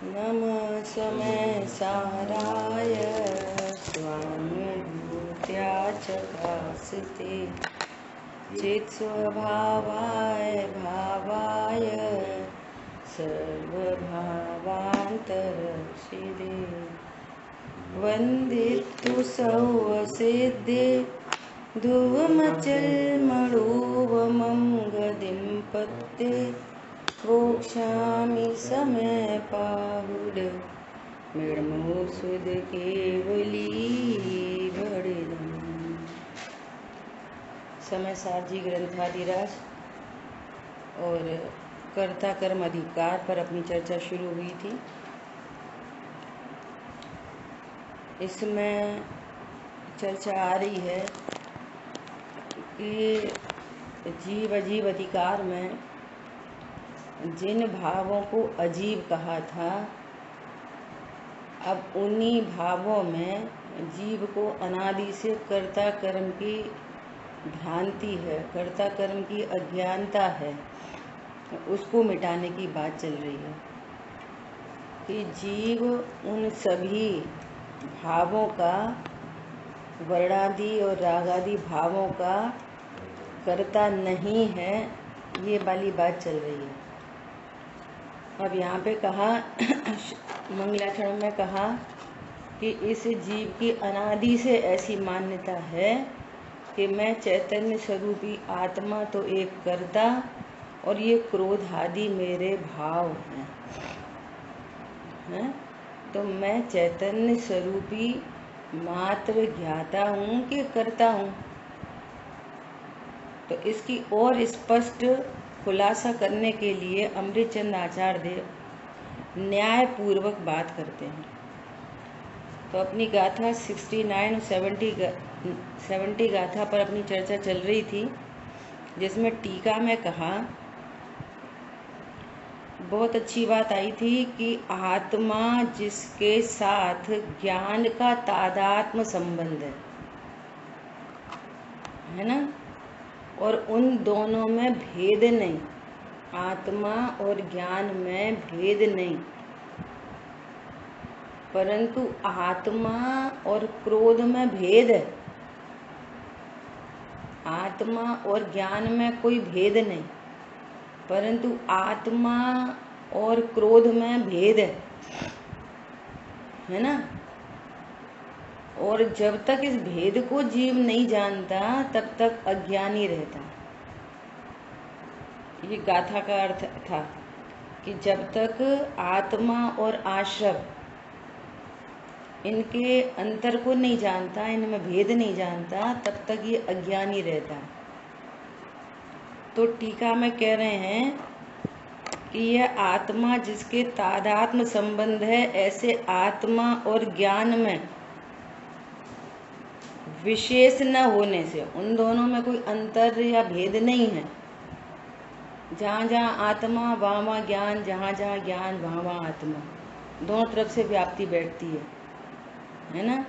नमः समय साराय स्वानुभूत्या चकास्ते चित्स्वभावाय भावाय सर्वभावान्तरक्षिदे वन्दितु सौवसिद्धे ध्रुवमचलमणोवमं गदिं पत्ते वोक्षामि समय पाहुड मृण्मोऽसुध केवली भड़िदम्। समय सारजी ग्रंथाधिराज और कर्ता कर्म अधिकार पर अपनी चर्चा शुरू हुई थी। इसमें चर्चा आ रही है कि जीव अजीव अधिकार में जिन भावों को अजीब कहा था, अब उन्हीं भावों में जीव को अनादि से कर्ता कर्म की भ्रांति है, कर्ता कर्म की अज्ञानता है, उसको मिटाने की बात चल रही है कि जीव उन सभी भावों का, वर्णादि और रागादि भावों का कर्ता नहीं है, ये वाली बात चल रही है। अब यहाँ पे कहा मंगलाचरण में कहा कि इस जीव की अनादि से ऐसी मान्यता है कि मैं चैतन्य स्वरूपी आत्मा तो एक कर्ता और ये क्रोध आदि मेरे भाव हैं, तो मैं चैतन्य स्वरूपी मात्र ज्ञाता हूँ कि करता हूँ। तो इसकी और स्पष्ट खुलासा करने के लिए अमृतचंद आचार्य देव न्याय पूर्वक बात करते हैं। तो अपनी गाथा 69 70 गाथा पर अपनी चर्चा चल रही थी, जिसमें टीका में कहा, बहुत अच्छी बात आई थी कि आत्मा जिसके साथ ज्ञान का तादात्म्य संबंध है ना, और उन दोनों में भेद नहीं, आत्मा और ज्ञान में भेद नहीं, परंतु आत्मा और क्रोध में भेद है। आत्मा और ज्ञान में कोई भेद नहीं, परंतु आत्मा और क्रोध में भेद है ना। और जब तक इस भेद को जीव नहीं जानता तब तक अज्ञानी रहता। ये गाथा का अर्थ था कि जब तक आत्मा और आश्रव इनके अंतर को नहीं जानता, इनमें भेद नहीं जानता, तब तक ये अज्ञानी रहता। तो टीका में कह रहे हैं कि यह आत्मा जिसके तादात्म्य संबंध है, ऐसे आत्मा और ज्ञान में विशेष न होने से, उन दोनों में कोई अंतर या भेद नहीं है। जहाँ जहाँ आत्मा वहाँ वहाँ ज्ञान, जहाँ जहाँ ज्ञान वहाँ वहाँ आत्मा, दोनों तरफ से व्याप्ति बैठती है ना।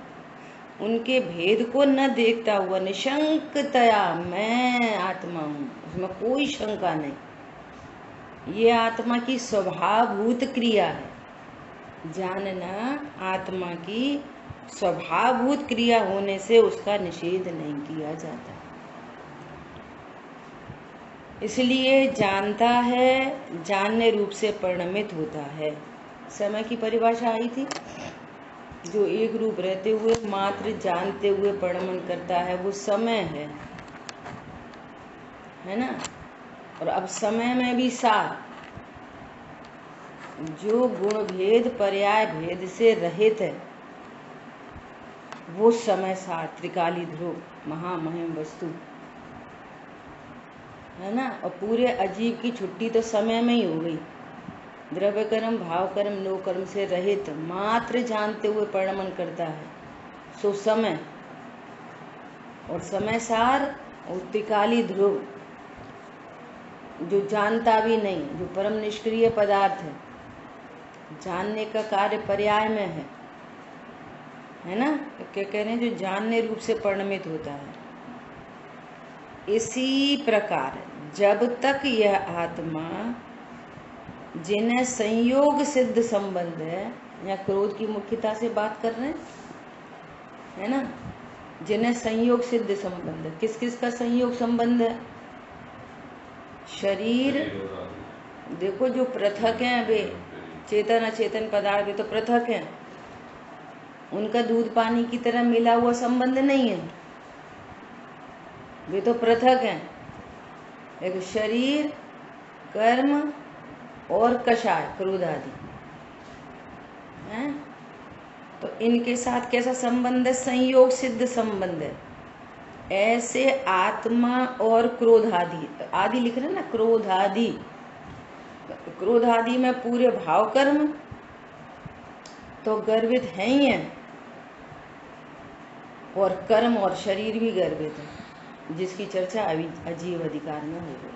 उनके भेद को न देखता हुआ निशंकतया मैं आत्मा हूँ, उसमें कोई शंका नहीं। ये आत्मा की स्वभावभूत क्रिया है। जानना आत्मा की स्वभावभूत क्रिया होने से उसका निषेध नहीं किया जाता। इसलिए जानता है, जानने रूप से परिणमित होता है। समय की परिभाषा आई थी, जो एक रूप रहते हुए मात्र जानते हुए परिणमन करता है, वो समय है ना। और अब समय में भी सार, जो गुण भेद पर्याय भेद से रहित है, वो समय सार त्रिकाली ध्रुव महामहिम वस्तु है ना। और पूरे अजीब की छुट्टी तो समय में ही हो गई। द्रव्य कर्म, भाव कर्म, नो कर्म से रहित मात्र जानते हुए परिणमन करता है, सो समय। और समय सार और त्रिकाली ध्रुव, जो जानता भी नहीं, जो परम निष्क्रिय पदार्थ है, जानने का कार्य पर्याय में है ना। तो क्या कह रहे हैं, जो जानने रूप से परिणमित होता है। इसी प्रकार जब तक यह आत्मा जिन्हें संयोग सिद्ध संबंध है, या क्रोध की मुख्यता से बात कर रहे हैं, है ना। जिन्हें संयोग सिद्ध संबंध है, किस किस का संयोग संबंध है? शरीर, देखो जो पृथक हैं वे चेतन अचेतन पदार्थ वे तो पृथक हैं, उनका दूध पानी की तरह मिला हुआ संबंध नहीं है, वे तो पृथक हैं। एक शरीर, कर्म और कषाय, क्रोध आदि हैं, तो इनके साथ कैसा संबंध है? संयोग सिद्ध संबंध है। ऐसे आत्मा और क्रोध आदि, आदि लिख रहे हैं ना, क्रोध आदि, क्रोध आदि में पूरे भाव कर्म तो गर्वित है ही है, और कर्म और शरीर भी गर्वित है, जिसकी चर्चा अभी अजीव अधिकार में हो गई,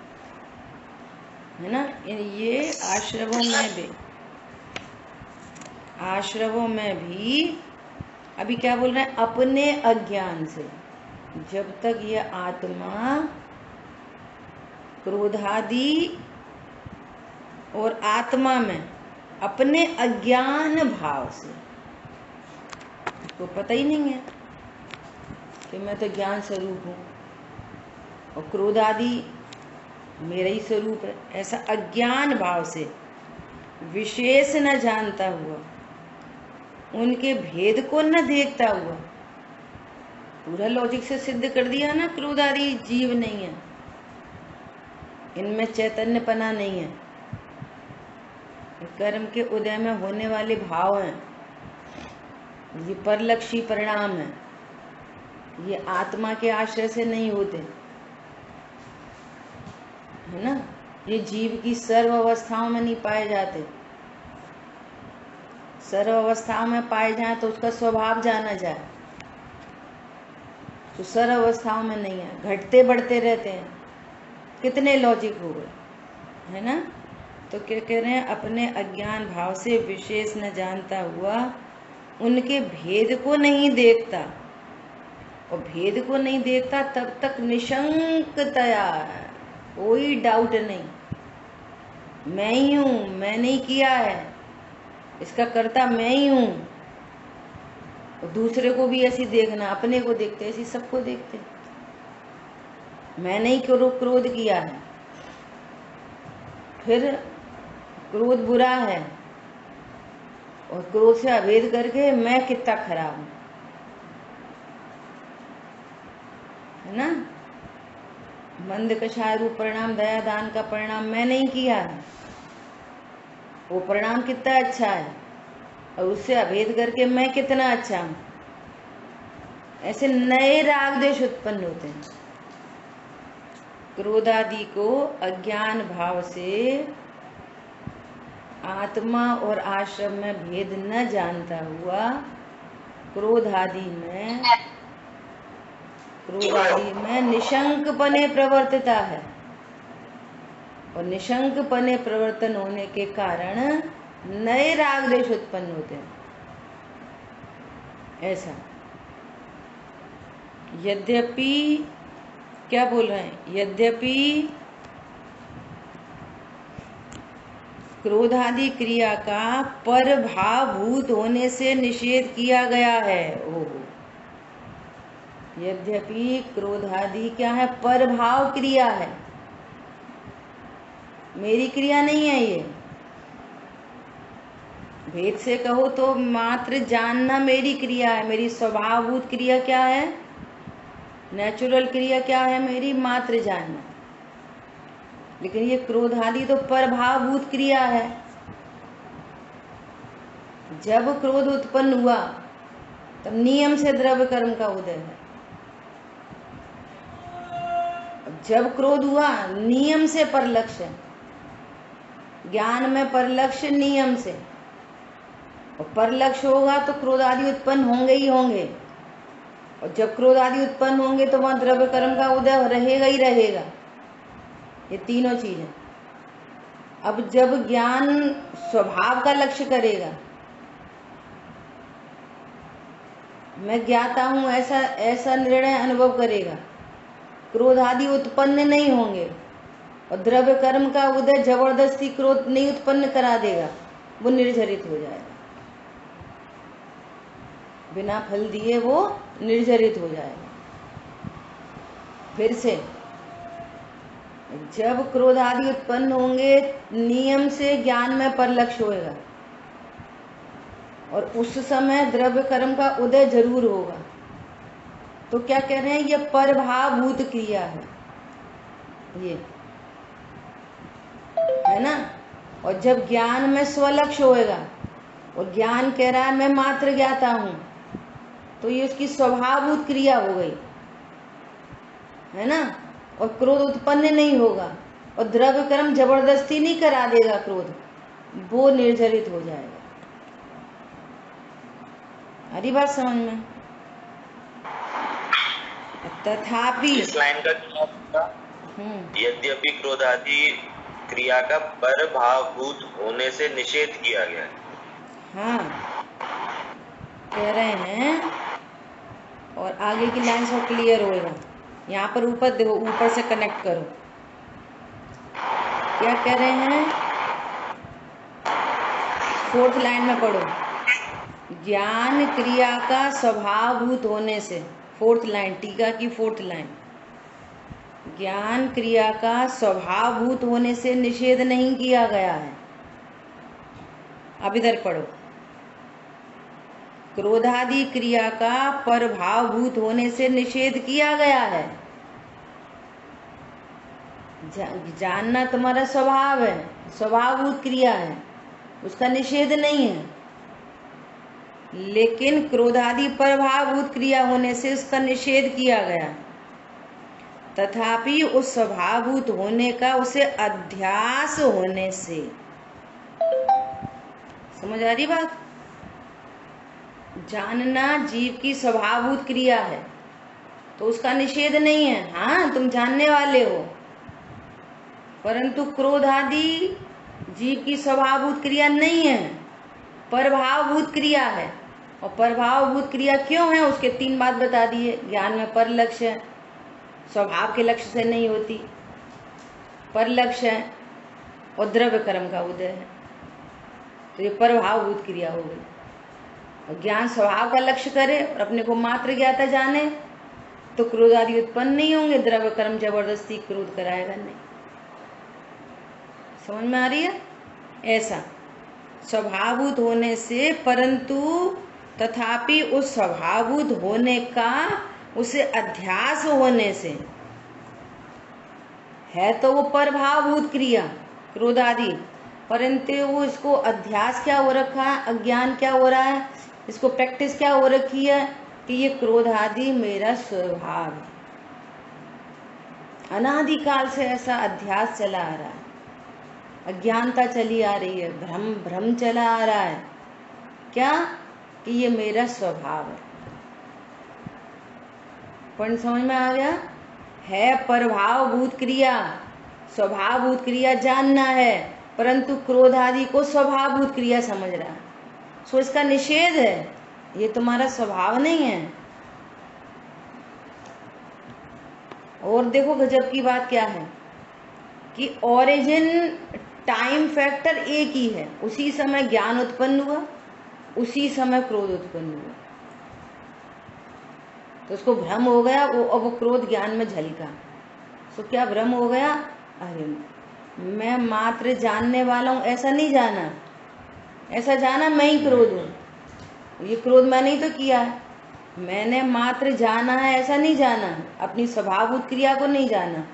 है ना। ये आश्रवों में भी अभी क्या बोल रहे हैं? अपने अज्ञान से, जब तक ये आत्मा क्रोधादि और आत्मा में अपने अज्ञान भाव से, तो पता ही नहीं है कि मैं तो ज्ञान स्वरूप हूँ और क्रोध आदि मेरा ही स्वरूप है, ऐसा अज्ञान भाव से विशेष न जानता हुआ, उनके भेद को न देखता हुआ, पूरा लॉजिक से सिद्ध कर दिया ना, क्रोध आदि जीव नहीं है, इनमें चैतन्यपना नहीं है, कर्म के उदय में होने वाले भाव हैं, ये परलक्षी परिणाम है, ये आत्मा के आश्रय से नहीं होते, है ना। ये जीव की सर्व अवस्थाओं में नहीं पाए जाते, सर्व अवस्थाओं में पाए जाए तो उसका स्वभाव जाना जाए, तो सर्व अवस्थाओं में नहीं है, घटते बढ़ते रहते हैं, कितने लॉजिक हो गए, है ना। तो क्या कह रहे हैं? अपने अज्ञान भाव से विशेष न जानता हुआ, उनके भेद को नहीं देखता, और भेद को नहीं देखता तब तक निशंकतया, कोई डाउट नहीं, मैं ही हूँ, मैंने ही किया है, इसका कर्ता मैं ही हूँ। और दूसरे को भी ऐसी देखना, अपने को देखते ऐसी सबको देखते, मैंने ही क्रोध किया है, फिर क्रोध बुरा है, और क्रोध से अभेद करके मैं कितना खराब हूँ, है ना। मंद कषाय रूप परिणाम दया दान का परिणाम मैं नहीं किया है, वो परिणाम कितना अच्छा है, और उससे अभेद करके मैं कितना अच्छा हूँ, ऐसे नए राग द्वेष उत्पन्न होते हैं। क्रोध आदि को अज्ञान भाव से आत्मा और आश्रम में भेद न जानता हुआ, क्रोध आदि में निशंकपने प्रवर्तिता है, और निशंकपने प्रवर्तन होने के कारण नए राग द्वेष उत्पन्न होते हैं। ऐसा यद्यपि, क्या बोल रहे हैं? यद्यपि क्रोधादि क्रिया का परभावभूत होने से निषेध किया गया है। ओहो, यद्यपि क्रोधादि क्या है? परभाव क्रिया है, मेरी क्रिया नहीं है ये। भेद से कहो तो मात्र जानना मेरी क्रिया है, मेरी स्वभावभूत क्रिया क्या है? नेचुरल क्रिया क्या है मेरी? मात्र जानना। लेकिन ये क्रोध आदि तो परभावभूत क्रिया है। जब क्रोध उत्पन्न हुआ तब नियम से द्रव्य कर्म का उदय है। जब क्रोध हुआ नियम से परलक्ष्य, ज्ञान में परलक्ष्य नियम से, और परलक्ष्य होगा तो क्रोध आदि उत्पन्न होंगे ही होंगे, और जब क्रोध आदि उत्पन्न होंगे तो वहां द्रव्य कर्म का उदय रहेगा ही रहेगा। ये तीनों चीजें। अब जब ज्ञान स्वभाव का लक्ष्य करेगा, मैं ज्ञाता हूं ऐसा ऐसा निर्णय अनुभव करेगा, क्रोध आदि उत्पन्न नहीं होंगे, और द्रव्य कर्म का उदय जबरदस्ती क्रोध नहीं उत्पन्न करा देगा, वो निर्जरित हो जाएगा, बिना फल दिए वो निर्जरित हो जाएगा। फिर से जब क्रोध आदि उत्पन्न होंगे नियम से ज्ञान में परलक्ष्य होएगा और उस समय द्रव्य कर्म का उदय जरूर होगा। तो क्या कह रहे हैं, ये परभावभूत क्रिया है, ये है ना। और जब ज्ञान में स्वलक्ष्य होएगा और ज्ञान कह रहा है मैं मात्र ज्ञाता हूं, तो ये उसकी स्वभावभूत क्रिया हो गई, है ना। और क्रोध उत्पन्न नहीं होगा और द्रव्य कर्म जबरदस्ती नहीं करा देगा क्रोध, वो निर्जरित हो जाएगा। अरे बात समझ में। तथापि इस लाइन का यद्यपि क्रोध आदि क्रिया का परभावभूत होने से निषेध किया गया है। हाँ, कह रहे हैं, और आगे की लाइन से क्लियर होएगा। यहाँ पर ऊपर देखो, ऊपर से कनेक्ट करो, क्या कह रहे हैं, 4th लाइन में पढ़ो, ज्ञान क्रिया का स्वभावभूत होने से, 4th लाइन, टीका की 4th लाइन, ज्ञान क्रिया का स्वभावभूत होने से निषेध नहीं किया गया है। अब इधर पढ़ो, क्रोधादि क्रिया का परभावभूत होने से निषेध किया गया है। जानना तुम्हारा स्वभाव है, स्वभावभूत क्रिया है, उसका निषेध नहीं है, लेकिन क्रोधादि परभावभूत क्रिया होने से उसका निषेध किया गया। तथापि उस स्वभावभूत होने का उसे अध्यास होने से, समझ आ रही बात। जानना जीव की स्वभावभूत क्रिया है तो उसका निषेध नहीं है। हाँ, तुम जानने वाले हो, परंतु क्रोध आदि जीव की स्वभावभूत क्रिया नहीं है, परभावभूत क्रिया है। और परभावभूत क्रिया क्यों है, उसके 3 बात बता दिए। ज्ञान में पर लक्ष्य है, स्वभाव के लक्ष्य से नहीं होती, पर लक्ष्य है, और द्रव्य कर्म का उदय है, तो ये परभावभूत क्रिया हो गई। और ज्ञान स्वभाव का लक्ष्य करे और अपने को मात्र ज्ञाता जाने तो क्रोध आदि उत्पन्न नहीं होंगे, द्रव्य कर्म जबरदस्ती क्रोध कराएगा नहीं। समझ में आ रही है। ऐसा स्वभावभूत होने से, परंतु तथापि उस स्वभावभूत होने का उसे अध्यास होने से, है तो वो परभावभूत क्रिया क्रोध आदि, परंतु वो इसको अध्यास क्या हो रखा है, अज्ञान क्या हो रहा है, इसको प्रैक्टिस क्या हो रखी है कि ये क्रोध आदि मेरा स्वभाव है। अनादिकाल से ऐसा अध्यास चला आ रहा है, अज्ञानता चली आ रही है, भ्रम चला आ रहा है, क्या कि ये मेरा स्वभाव है। पॉइंट समझ में आ गया। है परभावभूत क्रिया, स्वभावभूत क्रिया जानना है, परंतु क्रोध आदि को स्वभावभूत क्रिया समझ रहा है, सो इसका निषेध है, ये तुम्हारा स्वभाव नहीं है। और देखो गजब की बात क्या है कि ओरिजिन टाइम फैक्टर एक ही है, उसी समय ज्ञान उत्पन्न हुआ, उसी समय क्रोध उत्पन्न हुआ, तो उसको भ्रम हो गया, वो क्रोध ज्ञान में झलका। तो क्या भ्रम हो गया, अरे मैं मात्र जानने वाला हूं, ऐसा नहीं जाना, ऐसा जाना मैं ही क्रोध हूं, ये क्रोध मैंने ही तो किया है, मैंने मात्र जाना है, ऐसा नहीं जाना, अपनी स्वभावभूत क्रिया को नहीं जाना,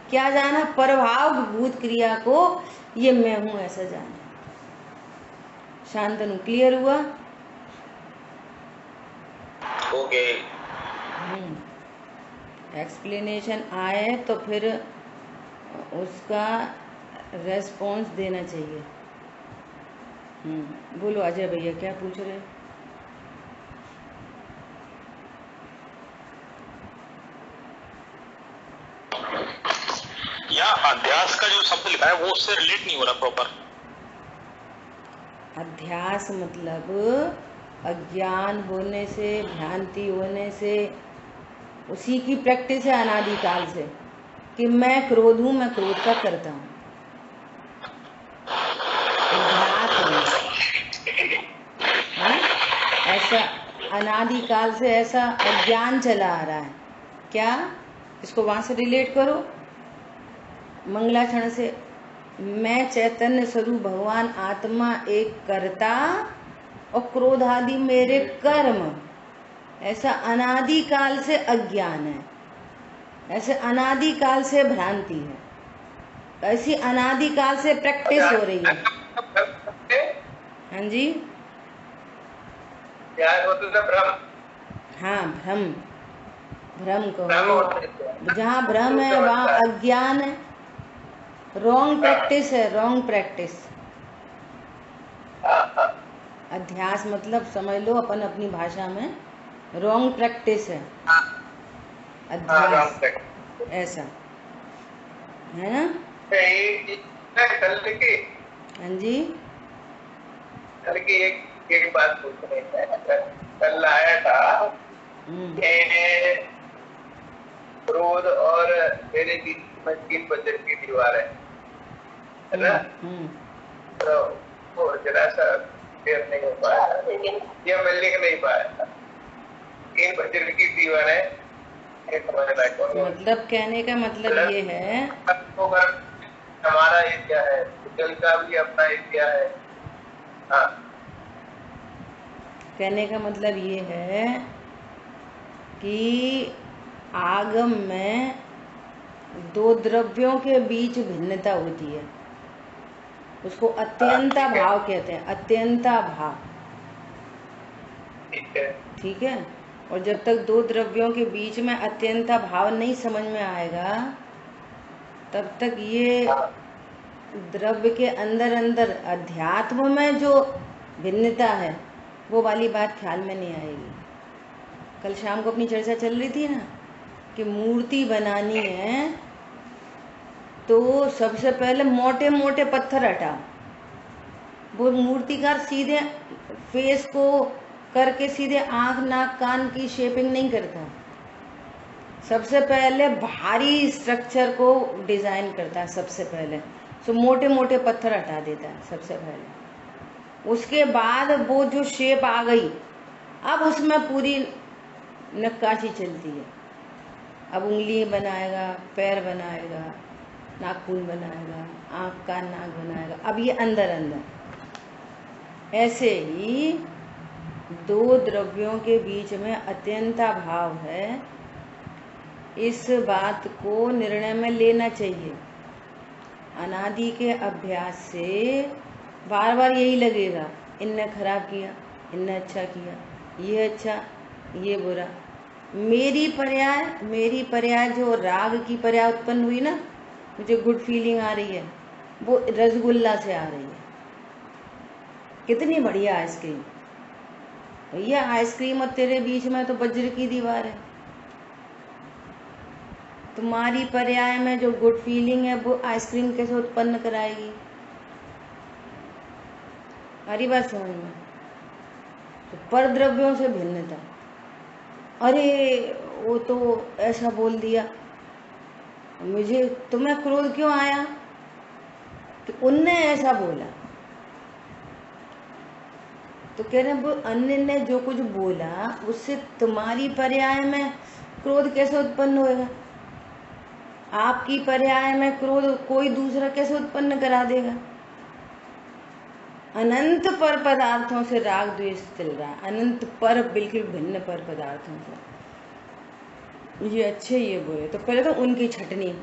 क्या जाना, परभावभूत क्रिया को, ये मैं हूं ऐसा जाना। शांतनु क्लियर हुआ। ओके। एक्सप्लेनेशन आए तो फिर उसका रेस्पॉन्स देना चाहिए। बोलो अजय भैया, क्या पूछ रहे? या अध्यास का जो शब्द लिखा है वो उससे रिलेट नहीं हो रहा प्रॉपर। अध्यास मतलब अज्ञान होने से, भ्रांति होने से, उसी की प्रैक्टिस है अनादिकाल से, कि मैं क्रोध हूँ, मैं क्रोध का करता हूँ। ऐसा अनादिकाल से ऐसा अज्ञान चला आ रहा है। क्या? इसको वहां से रिलेट करो, मंगलाचरण से। मैं चैतन्य स्वरूप भगवान आत्मा एक कर्ता और क्रोध आदि मेरे कर्म, ऐसा अनादिकाल से अज्ञान है, ऐसे अनादिकाल से भ्रांति है, ऐसी अनादिकाल से प्रैक्टिस हो रही है। हाँ जी, क्या होता है? भ्रम। हाँ, भ्रम, भ्रम कहो। जहाँ भ्रम है वहाँ अज्ञान है, रॉन्ग प्रैक्टिस है, रॉन्ग प्रैक्टिस। अध्यास मतलब समझ लो अपन अपनी भाषा में रॉन्ग प्रैक्टिस है, अध्यास, ऐसा है ना? हाँ जी, कल की एक बात पूछने कल आया था क्रोध और मेरे बीच में 3 वजन की दीवार है ना? तो वो जरा सा क्लियर नहीं हो पाया, ये मैं लिख नहीं पाया। 3 वजन की दीवार है, मतलब कहने का मतलब ये है, हमारा एरिया है, जल का भी अपना एरिया है। हाँ, कहने का मतलब ये है कि आगम में 2 द्रव्यों के बीच भिन्नता होती है, उसको अत्यंता भाव कहते हैं, अत्यंता भाव। ठीक है। और जब तक 2 द्रव्यों के बीच में अत्यंता भाव नहीं समझ में आएगा, तब तक ये द्रव्य के अंदर अंदर अध्यात्म में जो भिन्नता है वो वाली बात ख्याल में नहीं आएगी। कल शाम को अपनी चर्चा चल रही थी ना कि मूर्ति बनानी है तो सबसे पहले मोटे मोटे पत्थर हटाओ। वो मूर्तिकार सीधे फेस को करके सीधे आंख नाक कान की शेपिंग नहीं करता, सबसे पहले भारी स्ट्रक्चर को डिजाइन करता है। सबसे पहले तो मोटे मोटे पत्थर हटा देता है सबसे पहले, उसके बाद वो जो शेप आ गई अब उसमें पूरी नक्काशी चलती है। अब उंगली बनाएगा, पैर बनाएगा, नाखून बनाएगा, आँख का नाक बनाएगा, अब ये अंदर अंदर। ऐसे ही 2 द्रव्यों के बीच में अत्यंता भाव है, इस बात को निर्णय में लेना चाहिए। अनादि के अभ्यास से बार बार यही लगेगा, इनने खराब किया, इनने अच्छा किया, ये अच्छा ये बुरा। मेरी पर्याय जो राग की पर्याय उत्पन्न हुई ना, मुझे गुड फीलिंग आ रही है, वो रसगुल्ला से आ रही है। कितनी बढ़िया आइसक्रीम भैया, आइसक्रीम और तेरे बीच में तो वज्र की दीवार है। तुम्हारी पर्याय में जो गुड फीलिंग है वो आइसक्रीम कैसे उत्पन्न कराएगी? हरी बात समझ में? तो पर द्रव्यों से भिन्नता। अरे वो तो ऐसा बोल दिया, मुझे तुम्हें क्रोध क्यों आया कि उनने ऐसा बोला? तो कह रहे वो अन्य ने जो कुछ बोला उससे तुम्हारी पर्याय में क्रोध कैसे उत्पन्न होएगा? आपकी पर्याय में क्रोध कोई दूसरा कैसे उत्पन्न करा देगा? अनंत पर पदार्थों से राग द्वेष चल रहा है, अनंत पर, बिल्कुल भिन्न पर पदार्थों से। ये अच्छे ये बुरे, तो पहले तो उनकी छटनी।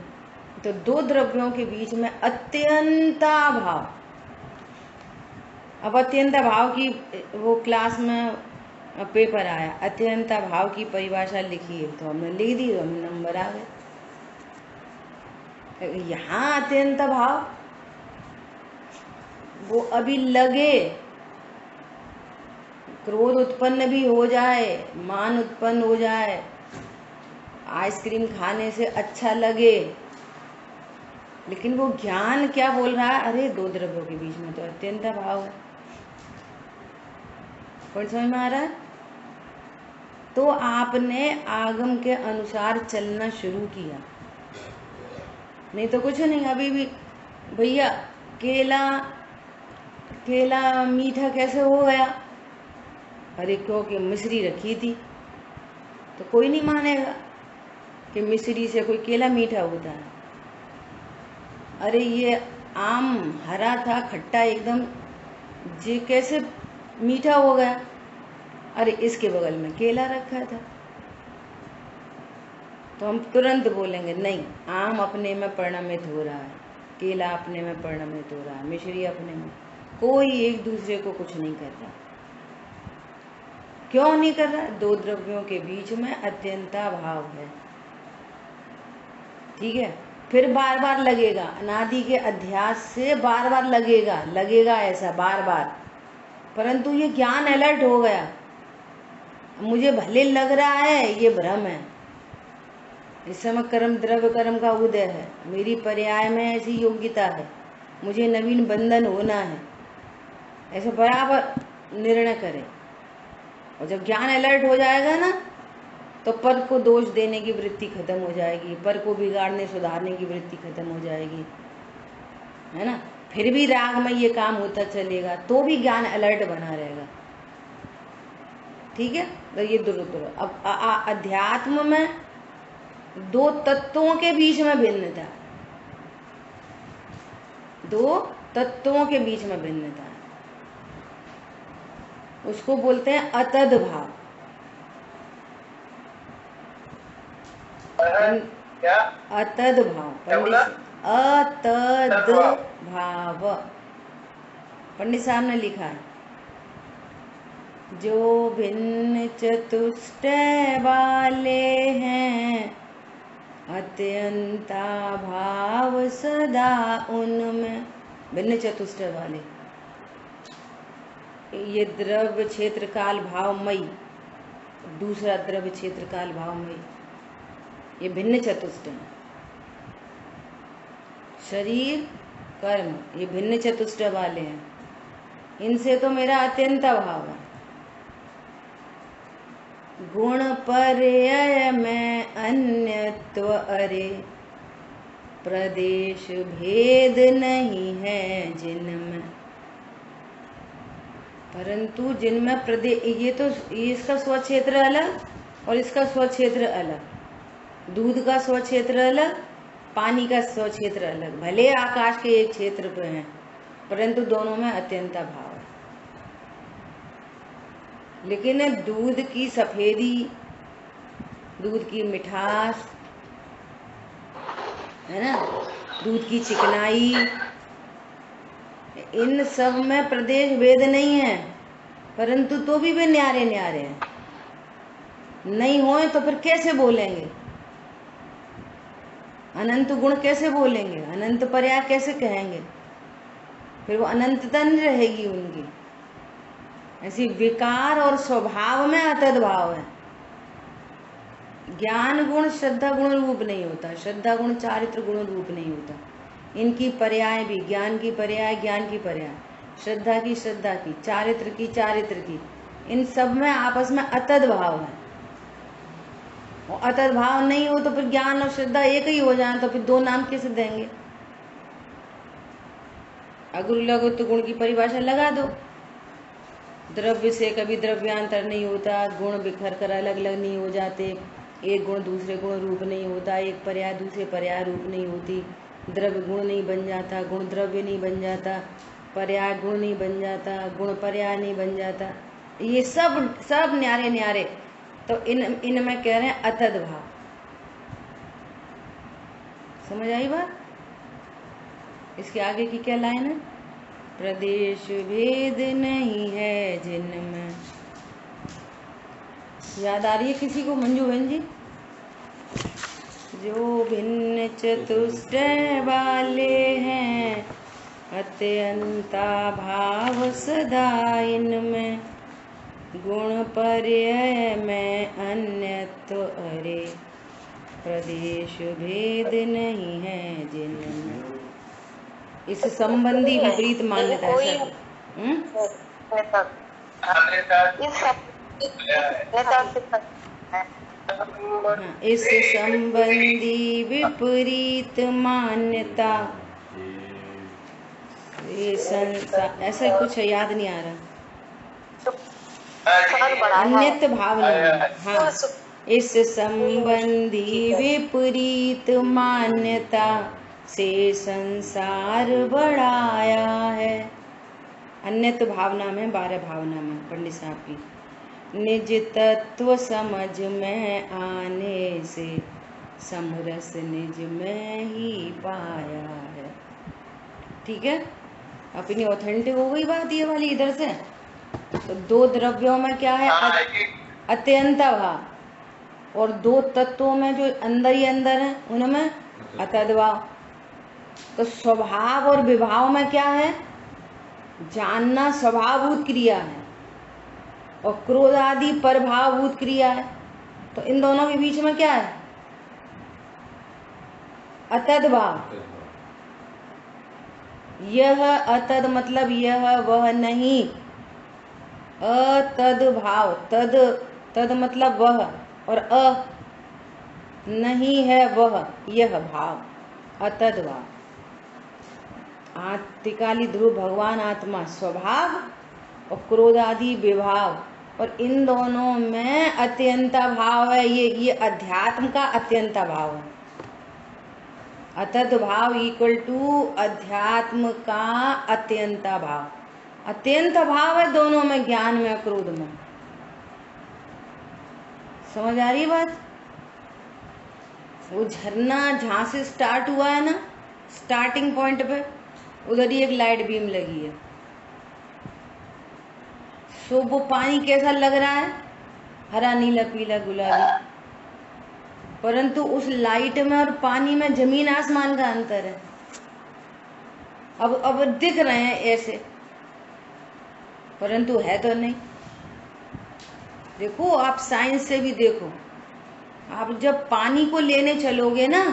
तो 2 द्रव्यों के बीच में अत्यंता भाव। अब अत्यंता भाव की वो क्लास में पेपर आया, अत्यंता भाव की परिभाषा लिखी है, तो हमने लिख दी, तो हमें नंबर आ गए। यहाँ अत्यंता भाव वो अभी लगे, क्रोध उत्पन्न भी हो जाए, मान उत्पन्न हो जाए, आइसक्रीम खाने से अच्छा लगे, लेकिन वो ज्ञान क्या बोल रहा है? अरे 2 द्रव्यों के बीच में तो अत्यंता भाव है। कौन समझ में आ रहा है? तो आपने आगम के अनुसार चलना शुरू किया, नहीं तो कुछ नहीं। अभी भी भैया केला मीठा कैसे हो गया? अरे क्योंकि मिश्री रखी थी। तो कोई नहीं मानेगा कि मिश्री से कोई केला मीठा होता है। अरे ये आम हरा था, खट्टा एकदम, ये कैसे मीठा हो गया? अरे इसके बगल में केला रखा था। तो हम तुरंत बोलेंगे नहीं, आम अपने में परिणमित हो रहा है, केला अपने में परिणमित हो रहा है, मिश्री अपने में। कोई एक दूसरे को कुछ नहीं कर रहा। क्यों नहीं कर रहा? दो द्रव्यों के बीच में अत्यंता भाव है। ठीक है, फिर बार बार लगेगा, अनादि के अध्यास से बार बार लगेगा ऐसा बार बार। परंतु ये ज्ञान अलर्ट हो गया, मुझे भले लग रहा है ये भ्रम है। इस समय कर्म द्रव्य कर्म का उदय है, मेरी पर्याय में ऐसी योग्यता है, मुझे नवीन बंधन होना है, ऐसे बराबर निर्णय करें। और जब ज्ञान अलर्ट हो जाएगा ना, तो पर को दोष देने की वृत्ति खत्म हो जाएगी, पर को बिगाड़ने सुधारने की वृत्ति खत्म हो जाएगी, है ना। फिर भी राग में ये काम होता चलेगा तो भी ज्ञान अलर्ट बना रहेगा। ठीक है, तो ये दुरुद्र। अब अध्यात्म में दो तत्वों के बीच में भिन्नता है, दो तत्वों के बीच में भिन्नता है, उसको बोलते हैं अतद भाव। क्या? अतद भाव पंडित, अतद भाव पंडित साहब ने लिखा है। जो भिन्न चतुष्ट वाले हैं, अत्यंता भाव सदा उनमें। भिन्न चतुष्ट वाले, ये द्रव्य क्षेत्र काल भावमयी, दूसरा द्रव्य क्षेत्र काल भावमयी, ये भिन्न चतुष्ट है। शरीर कर्म ये भिन्न चतुष्ट वाले हैं, इनसे तो मेरा अत्यंत भाव है। गुण पर्यय में अन्यत्व, अरे प्रदेश भेद नहीं है जिनमें। परंतु जिनमें प्रदेश, ये तो इसका स्वक्षेत्र अलग और इसका स्वक्षेत्र अलग, दूध का स्वक्षेत्र अलग, पानी का स्वक्षेत्र अलग। भले आकाश के एक क्षेत्र पे हैं, परंतु दोनों में अत्यंता भाव है। लेकिन दूध की सफेदी, दूध की मिठास, है ना, दूध की चिकनाई, इन सब में प्रदेश भेद नहीं है, परंतु तो भी वे न्यारे न्यारे हैं। नहीं होए तो फिर कैसे बोलेंगे? अनंत गुण कैसे बोलेंगे? अनंत पर्याय कैसे कहेंगे? फिर वो अनंतता नहीं रहेगी उनकी। ऐसी विकार और स्वभाव में अतद भाव है। ज्ञान गुण श्रद्धा गुण रूप नहीं होता, श्रद्धा गुण चारित्र गुण रूप नहीं होता। इनकी पर्याय भी, ज्ञान की पर्याय ज्ञान की पर्याय, श्रद्धा की श्रद्धा की, चारित्र की चारित्र की, इन सब में आपस में अतद भाव है। और अतद भाव नहीं हो तो फिर ज्ञान और श्रद्धा एक ही हो जाए तो फिर दो नाम कैसे देंगे? अगुरु लघुत्व गुण की परिभाषा लगा दो। द्रव्य से कभी द्रव्यांतर नहीं होता, गुण बिखर कर अलग अलग नहीं हो जाते, एक गुण दूसरे गुण रूप नहीं होता, एक पर्याय दूसरे पर्याय रूप नहीं होती, द्रव्य गुण नहीं बन जाता, गुण द्रव्य नहीं बन जाता, पर्याय गुण नहीं बन जाता, गुण पर्याय नहीं बन जाता। ये सब न्यारे न्यारे। तो इनमें कह रहे हैं अतद भाव। समझ आई बात? इसके आगे की क्या लाइन है? प्रदेश भेद नहीं है जिनमें। याद आ रही है किसी को? मंजू बहन जी। जो भिन्न चतुष्ट वाले हैं, अत्यंता भाव सदा इनमें, गुण पर्यय में अन्यत्व, अरे प्रदेश भेद नहीं है जिनमें। इस संबंधी विपरीत मान्यता है। हाँ, इस संबंधी विपरीत मान्यता ये संसार, ऐसा कुछ है, याद नहीं आ रहा। अन्यत भावना, हाँ, इस संबंधी विपरीत मान्यता से संसार बढ़ाया है। अन्यत भावना में 12 भावना में पंडित साहब की निज तत्व समझ में आने से समरस निज में ही पाया है। ठीक है, अपनी ऑथेंटिक हो गई बात ये वाली इधर से। तो 2 द्रव्यों में क्या है, अत्यंत भाव, और 2 तत्वों में जो अंदर ही अंदर है उनमें अतद्भाव। तो स्वभाव और विभाव में क्या है, जानना स्वभावभूत क्रिया है और क्रोध आदि परभावभूत क्रिया है। तो इन दोनों के बीच में क्या है, अतद्भाव। यह अतद मतलब यह वह नहीं, अतद भाव, तद मतलब वह, और नहीं है वह, यह भाव अतद भाव। त्रिकाली ध्रुव भगवान आत्मा स्वभाव और क्रोध आदि विभाव, और इन दोनों में अत्यंता भाव है। ये अध्यात्म का अत्यंता भाव है। अतद भाव इक्वल टू अध्यात्म का अत्यंता भाव। अत्यंत भाव है दोनों में, ज्ञान में क्रोध में। समझ आ रही बात? वो झरना जहां से स्टार्ट हुआ है ना, स्टार्टिंग पॉइंट पे उधर ही एक लाइट बीम लगी है। सो वो पानी कैसा लग रहा है, हरा नीला पीला गुलाबी, परंतु उस लाइट में और पानी में जमीन आसमान का अंतर है। अब दिख रहे हैं ऐसे, परंतु है तो नहीं। देखो, आप साइंस से भी देखो, आप जब पानी को लेने चलोगे ना,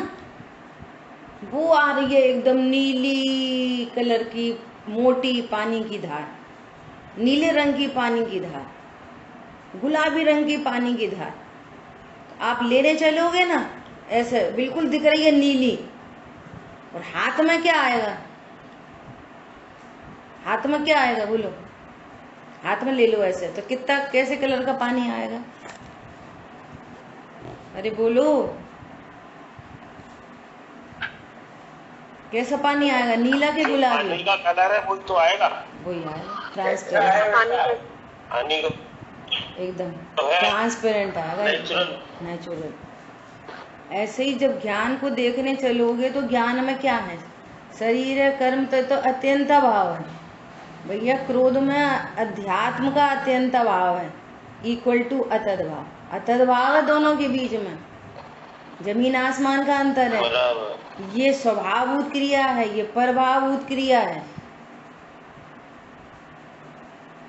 वो आ रही है एकदम नीली कलर की मोटी पानी की धार, नीले रंग की पानी की धार, गुलाबी रंग की पानी की धार। आप लेने चलोगे ना, ऐसे बिल्कुल दिख रही है नीली, और हाथ में क्या आएगा, हाथ में क्या आएगा बोलो, हाथ में ले लो ऐसे, तो कितना कैसे कलर का पानी आएगा, अरे बोलो, कैसा पानी आएगा, नीला के गुलाबी? पानी का कलर है वो तो आएगा, वही आएगा, ट्रांसपेरेंट, पानी का एकदम ट्रांसपेरेंट आएगा, नेचुरल। ऐसे ही जब ज्ञान को देखने चलोगे तो ज्ञान में क्या है, शरीर है, कर्म तो अत्यंत भाव है भैया। क्रोध में अध्यात्म का अत्यंत भाव है, इक्वल टू अतद्भाव। अतद्भाव है दोनों के बीच में, जमीन आसमान का अंतर है। ये स्वभावभूत क्रिया है, ये परभावभूत क्रिया है।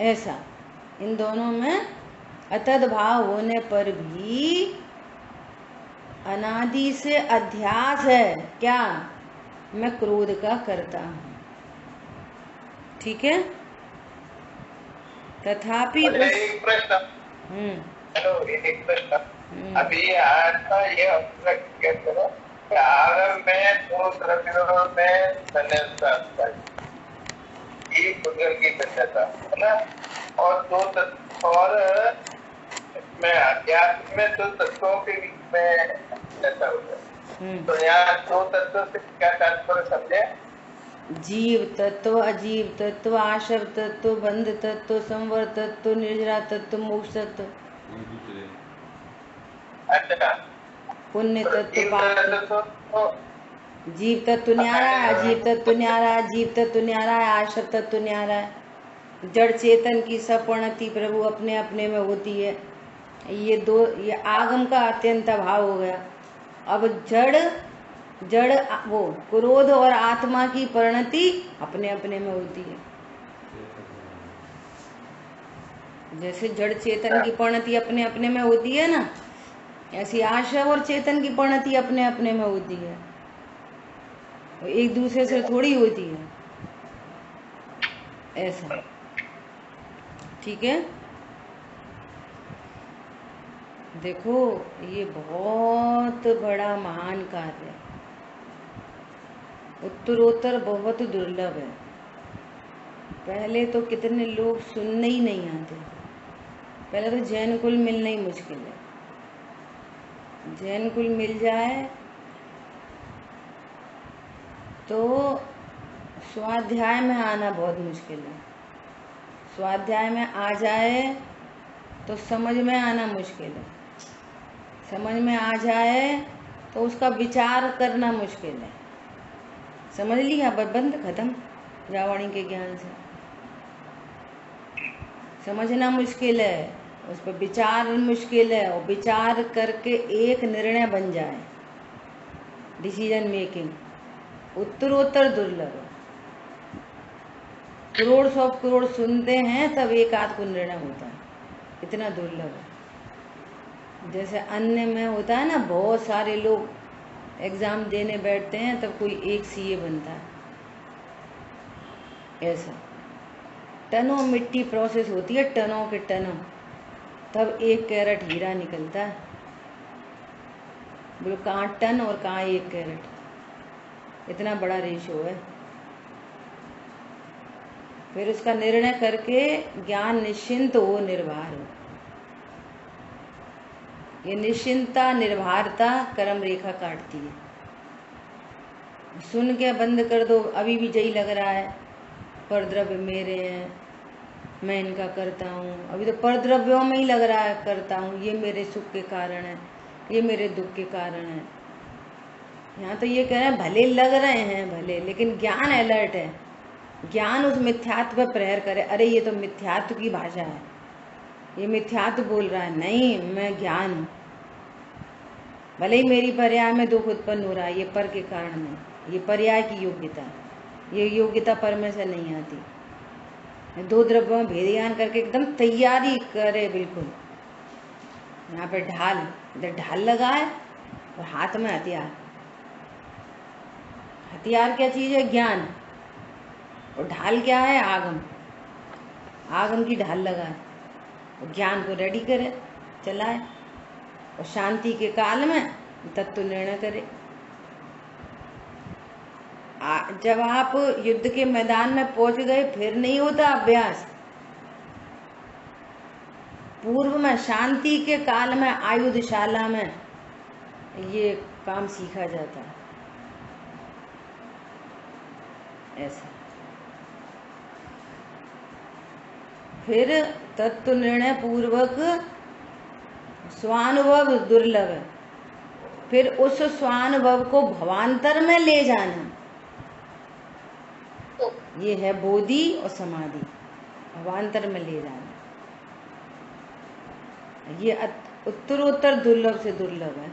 ऐसा इन दोनों में अतद्भाव होने पर भी अनादि से अध्यास है, क्या, मैं क्रोध का करता हूं। ठीक है, तथापि एक प्रश्न, हेलो, एक प्रश्न। अभी आत्मा ये कहते हैं कि आरंभ में 2 द्रव्यों में धन्यता, एक पुद्गल की धन्यता है ना, और 2 तत्व, और में अध्यात्म में 2 तत्वों के बीच में धन्यता होता है। तो यहाँ 2 तत्वों से क्या तात्पर्य समझे? जीव तत्व, अजीव तत्व, आश्रव तत्व, बंध तत्व, संवर तत्व, निर्जरा तत्व, मोक्ष तत्व। अच्छा, पुण्य तत्व, पाप तत्व। जीव तत्व न्यारा है, अजीव तत्व न्यारा है, जीव तत्व न्यारा है, आश्रव तत्व न्यारा है। जड़ चेतन की सपणति प्रभु अपने अपने में होती है। ये आगम का अत्यंत भाव हो गया। अब जड़ वो क्रोध और आत्मा की परिणति अपने अपने में होती है। जैसे जड़ चेतन की परिणति अपने अपने में होती है ना, ऐसी आश्रव और चेतन की परिणति अपने अपने में होती है, एक दूसरे से थोड़ी होती है। ऐसा, ठीक है। देखो, ये बहुत बड़ा महान कार्य है, उत्तरोत्तर बहुत दुर्लभ है। पहले तो कितने लोग सुनने ही नहीं आते। पहले तो जैन कुल मिलना ही मुश्किल है। जैन कुल मिल जाए तो स्वाध्याय में आना बहुत मुश्किल है। स्वाध्याय में आ जाए तो समझ में आना मुश्किल है। समझ में आ जाए तो उसका विचार करना मुश्किल है। समझ लिया, बंद, खत्म। जावाणी के ज्ञान से समझना मुश्किल है, उस पर विचार मुश्किल है, और विचार करके एक निर्णय बन जाए, डिसीजन मेकिंग, उत्तरोत्तर दुर्लभ है। करोड़ सौ करोड़ सुनते हैं तब एक आध को निर्णय होता है, इतना दुर्लभ है। जैसे अन्य में होता है ना, बहुत सारे लोग एग्जाम देने बैठते हैं तब कोई एक सीए बनता है। ऐसा टनों मिट्टी प्रोसेस होती है, टनों के टनों, तब एक कैरेट हीरा निकलता है। बोलो कहाँ टन और कहाँ एक कैरेट, इतना बड़ा रेशो है। फिर उसका निर्णय करके ज्ञान निश्चिंत हो, निर्भर हो। ये निश्चिंतता, निर्भरता कर्म रेखा काटती है। सुन के बंद कर दो, अभी भी यही लग रहा है परद्रव्य मेरे हैं, मैं इनका करता हूँ। अभी तो परद्रव्यों में ही लग रहा है करता हूँ, ये मेरे सुख के कारण है, ये मेरे दुख के कारण है। यहाँ तो ये कह रहे हैं भले लग रहे हैं भले, लेकिन ज्ञान अलर्ट है। ज्ञान उस मिथ्यात्व पर प्रहर करे, अरे ये तो मिथ्यात्व की भाषा है, ये मिथ्यात्व बोल रहा है। नहीं, मैं ज्ञान हूँ। भले ही मेरी पर्याय में दुख उत्पन्न हो रहा है, ये पर के कारण नहीं, ये पर्याय की योग्यता है। ये योग्यता पर में से नहीं आती। दो द्रव्यों में भेद ज्ञान करके एकदम तैयारी करे, बिल्कुल। यहाँ पे ढाल, इधर ढाल लगा है और हाथ में हथियार। हथियार क्या चीज है? ज्ञान। और ढाल क्या है? आगम। आगम की ढाल लगा है और ज्ञान को रेडी करे, चलाए, और शांति के काल में तत्व निर्णय करे। जब आप युद्ध के मैदान में पहुंच गए फिर नहीं होता अभ्यास। पूर्व में शांति के काल में आयुधशाला में ये काम सीखा जाता है। ऐसा फिर तत्व निर्णय पूर्वक स्वानुभव दुर्लभ है। फिर उस स्वानुभव को भवांतर में ले जाना, ये है बोधि और समाधि। भवांतर में ले जाना, ये उत्तरोत्तर दुर्लभ से दुर्लभ है।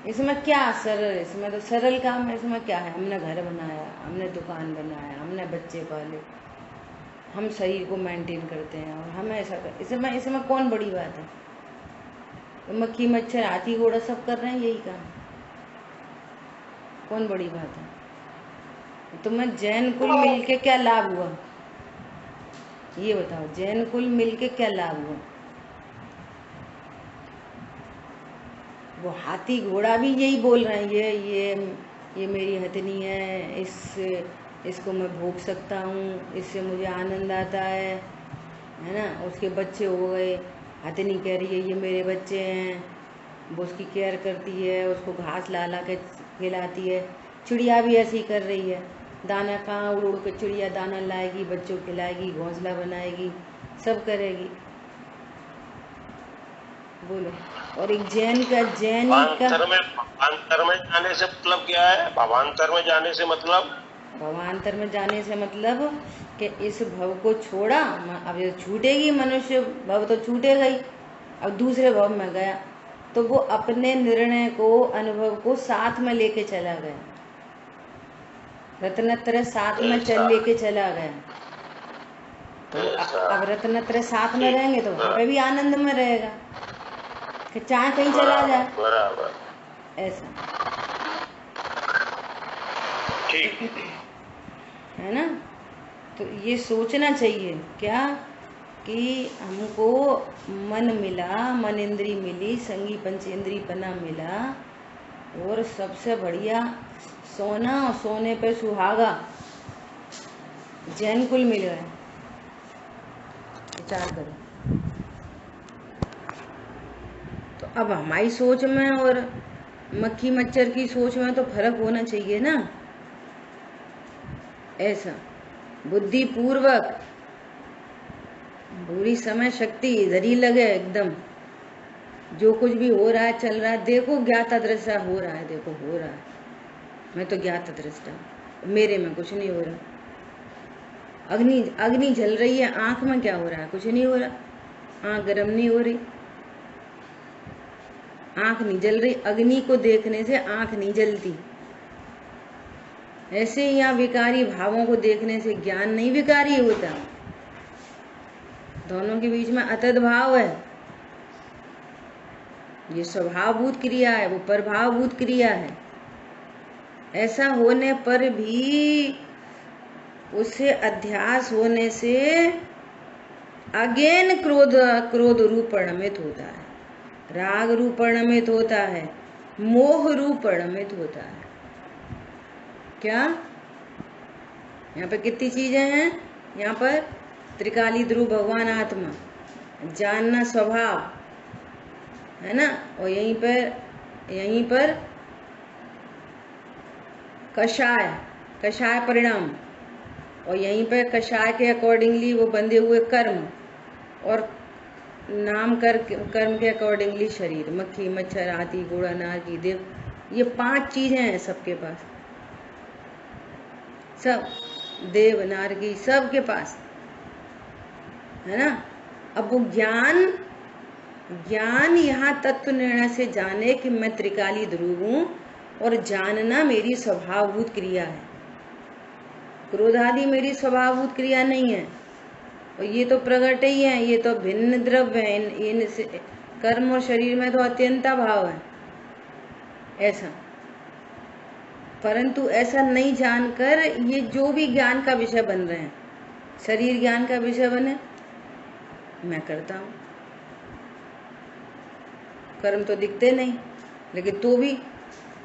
इसमें क्या सरल, इसमें तो सरल काम है। इसमें क्या है? हमने घर बनाया, हमने दुकान बनाया, हमने बच्चे पाले, हम शरीर को मेंटेन करते हैं और हम ऐसा कर, इसमें कौन बड़ी बात है? तो मक्खी मच्छर हाथी घोड़ा सब कर रहे हैं यही काम, कौन बड़ी बात है? तुम्हें जैन कुल मिलके क्या लाभ हुआ, ये बताओ। जैन कुल मिलके क्या लाभ हुआ? वो हाथी घोड़ा भी यही बोल रहे हैं, ये मेरी हथनी है, इसको मैं भोग सकता हूँ, इससे मुझे आनंद आता है ना। उसके बच्चे हो गए, हथनी कह रही है ये मेरे बच्चे हैं, वो उसकी केयर करती है, उसको घास ला के खिलाती है। चिड़िया भी ऐसी कर रही है, दाना कहाँ उड़ उड़ के चिड़िया दाना लाएगी, बच्चों को खिलाएगी, घोंसला बनाएगी, सब करेगी। बोलो। और एक जैन का भावांतर में जाने से मतलब क्या है? भावांतर में जाने से मतलब, भावांतर में जाने से मतलब कि इस भव को छोड़ा, अब ये छूटेगी, मनुष्य भव तो छूटेगा ही। अब दूसरे भव में गया तो वो अपने निर्णय को, अनुभव को साथ में लेके चला गया, रत्नत्रय साथ में लेके चला गया। तो अब रत्नत्रय साथ में रहेंगे तो वहाँ पे भी आनंद में रहेगा, कि चाहे कहीं चला जाए। बराबर, ऐसा ठीक है ना। तो ये सोचना चाहिए क्या, कि हमको मन मिला, मन इंद्री मिली, संगी पंचेंद्री पना मिला, और सबसे बढ़िया सोना और सोने पे सुहागा जैन कुल मिल गए। विचार करो। तो अब हमारी सोच में और मक्खी मच्छर की सोच में तो फर्क होना चाहिए ना। ऐसा बुद्धि पूर्वक पूरी समय शक्ति इधर ही लगे एकदम। जो कुछ भी हो रहा है चल रहा है, देखो ज्ञाता दृष्टा हो रहा है, देखो हो रहा है, मैं तो ज्ञाता दृष्टा, मेरे में कुछ नहीं हो रहा। अग्नि जल रही है, आंख में क्या हो रहा है? कुछ नहीं हो रहा, आंख गर्म नहीं हो रही, आंख नहीं जल रही। अग्नि को देखने से आंख नहीं जलती। ऐसे ही यहाँ विकारी भावों को देखने से ज्ञान नहीं विकारी होता। दोनों के बीच में अतद भाव है। ये स्वभावभूत क्रिया है, वो प्रभावभूत क्रिया है। ऐसा होने पर भी उसे अध्यास होने से अगेन क्रोध रूप परिणमित होता है, राग रूप परिणमित होता है, मोह रूप परिणमित होता है। क्या यहाँ पे कितनी चीजें हैं? यहाँ पर त्रिकाली ध्रुव भगवान आत्मा, जानना स्वभाव है ना, और यहीं पर कषाय परिणाम, और यहीं पर कषाय के अकॉर्डिंगली वो बंधे हुए कर्म, और नाम कर्म के अकॉर्डिंगली शरीर, मक्खी मच्छर हाथी घोड़ा नार की देव। ये 5 चीजें हैं सबके पास, सब देव नार की सबके पास है ना। अब वो ज्ञान यहाँ तत्व निर्णय से जाने कि मैं त्रिकाली ध्रुव हूं, और जानना मेरी स्वभावभूत क्रिया है। क्रोध आदि मेरी स्वभावभूत क्रिया नहीं है, और ये तो प्रगट ही है, ये तो भिन्न द्रव्य है। इन कर्म और शरीर में तो अत्यंता भाव है ऐसा। परंतु ऐसा नहीं जानकर ये जो भी ज्ञान का विषय बन रहे हैं, शरीर ज्ञान का विषय बने, मैं करता हूं। कर्म तो दिखते नहीं, लेकिन तो भी